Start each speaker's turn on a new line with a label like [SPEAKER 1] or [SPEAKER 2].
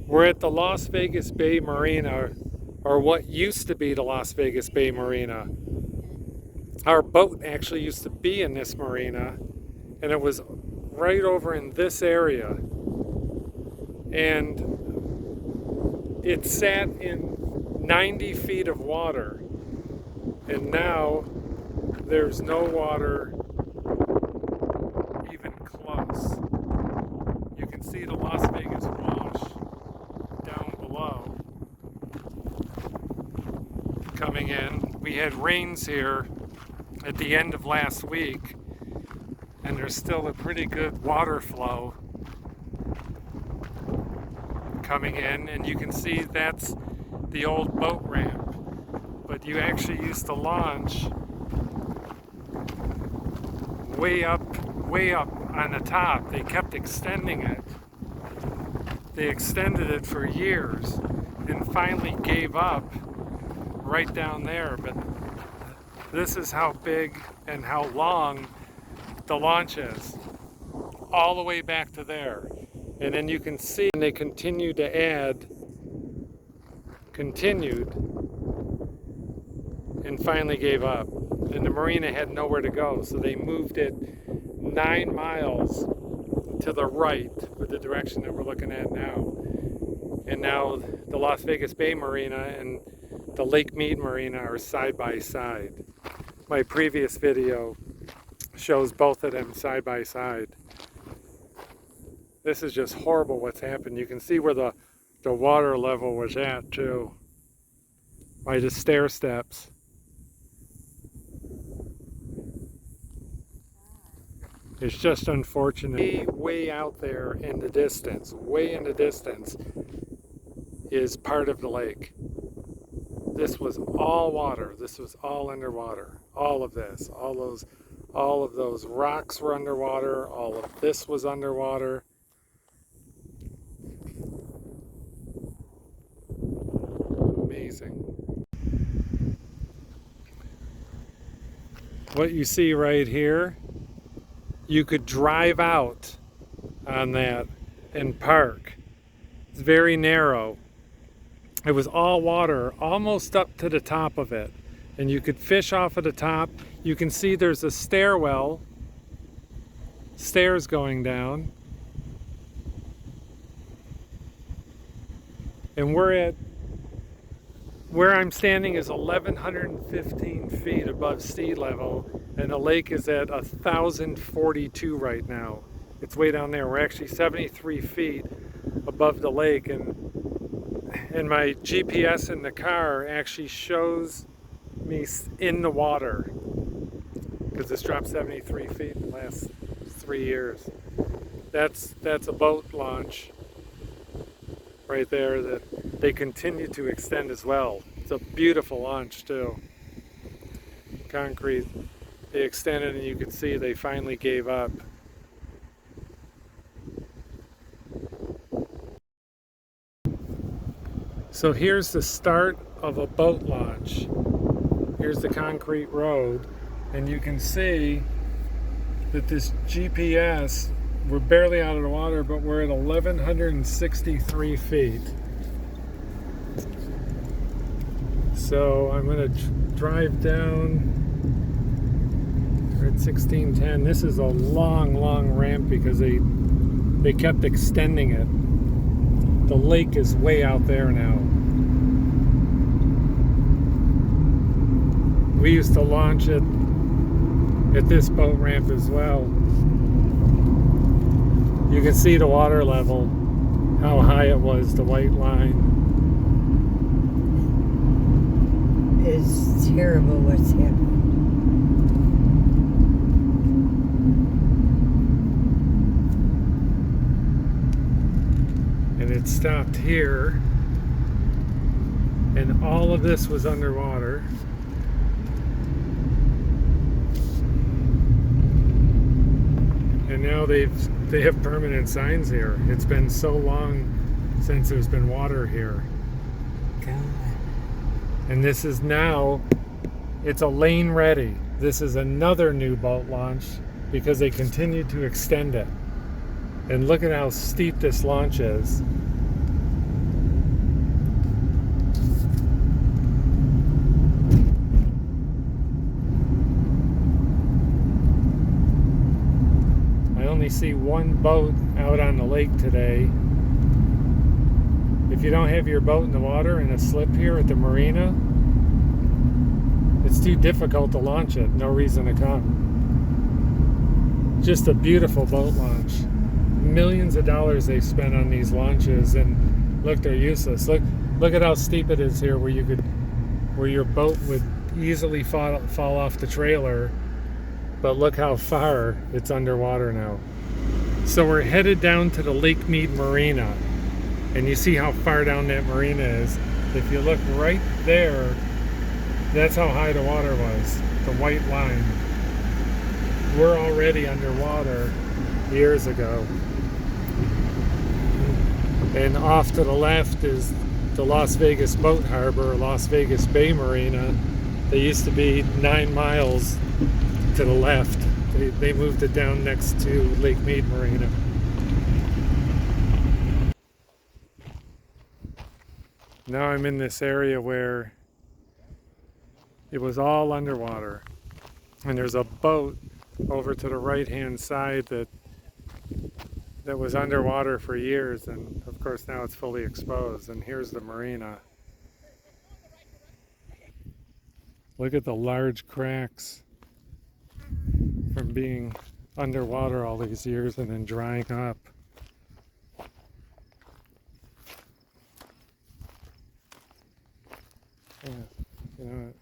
[SPEAKER 1] We're at the Las Vegas Bay Marina, or what used to be the Las Vegas Bay Marina. Our boat actually used to be in this marina, and it was right over in this area. And it sat in 90 feet of water, and now there's no water even close. You can see the Las Vegas wash down below coming in. We had rains here at the end of last week, and there's still a pretty good water flow coming in, and you can see that's the old boat ramp, but you actually used to launch way up on the top. They kept extending it. They extended it for years and finally gave up right down there, but this is how big and how long the launch is, all the way back to there. And then you can see they continued to add, and finally gave up. And the marina had nowhere to go, so they moved it 9 miles to the right with the direction that we're looking at now. And now the Las Vegas Bay Marina and the Lake Mead Marina are side by side. My previous video shows both of them side by side. This is just horrible what's happened. You can see where the water level was at too, by the stair steps. It's just unfortunate. Way out there in the distance, way in the distance, is part of the lake. This was all water. This was all underwater. All of this, all of those rocks were underwater. All of this was underwater. Amazing. What you see right here, you could drive out on that and park. It's very narrow. It was all water, almost up to the top of it. And you could fish off of the top. You can see there's a stairwell, stairs going down. And where I'm standing is 1,115 feet above sea level, and the lake is at 1,042 right now. It's way down there. We're actually 73 feet above the lake, and my GPS in the car actually shows me in the water because it's dropped 73 feet in the last 3 years. That's a boat launch right there that they continue to extend as well. It's a beautiful launch too. Concrete. They extended, and you can see they finally gave up. So here's the start of a boat launch. Here's the concrete road, and you can see that this GPS, we're barely out of the water, but we're at 1,163 feet. So I'm going to drive down. We're at 1610. This is a long ramp because they kept extending it. The lake is way out there now. We used to launch it at this boat ramp as well. You can see the water level, how high it was, the white line.
[SPEAKER 2] It's terrible what's happening.
[SPEAKER 1] And it stopped here, and all of this was underwater. And now they have permanent signs here. It's been so long since there's been water here.
[SPEAKER 2] God.
[SPEAKER 1] And this is now, it's a lane ready. This is another new boat launch because they continue to extend it. And look at how steep this launch is. only see one boat out on the lake today. If you don't have your boat in the water in a slip here at the marina, it's too difficult to launch it. No reason to come. Just a beautiful boat launch. Millions of dollars they spent on these launches, and look, they're useless. Look at how steep it is here, where your boat would easily fall off the trailer. But look how far it's underwater now. So we're headed down to the Lake Mead Marina, and you see how far down that marina is. If you look right there, that's how high the water was, the white line. We're already underwater years ago. And off to the left is the Las Vegas Boat Harbor, Las Vegas Bay Marina. They used to be 9 miles to the left. They moved it down next to Lake Mead Marina. Now I'm in this area where it was all underwater, and there's a boat over to the right hand side that was underwater for years, and of course now it's fully exposed. And here's the marina. Look at the large cracks from being underwater all these years and then drying up. Yeah, you know,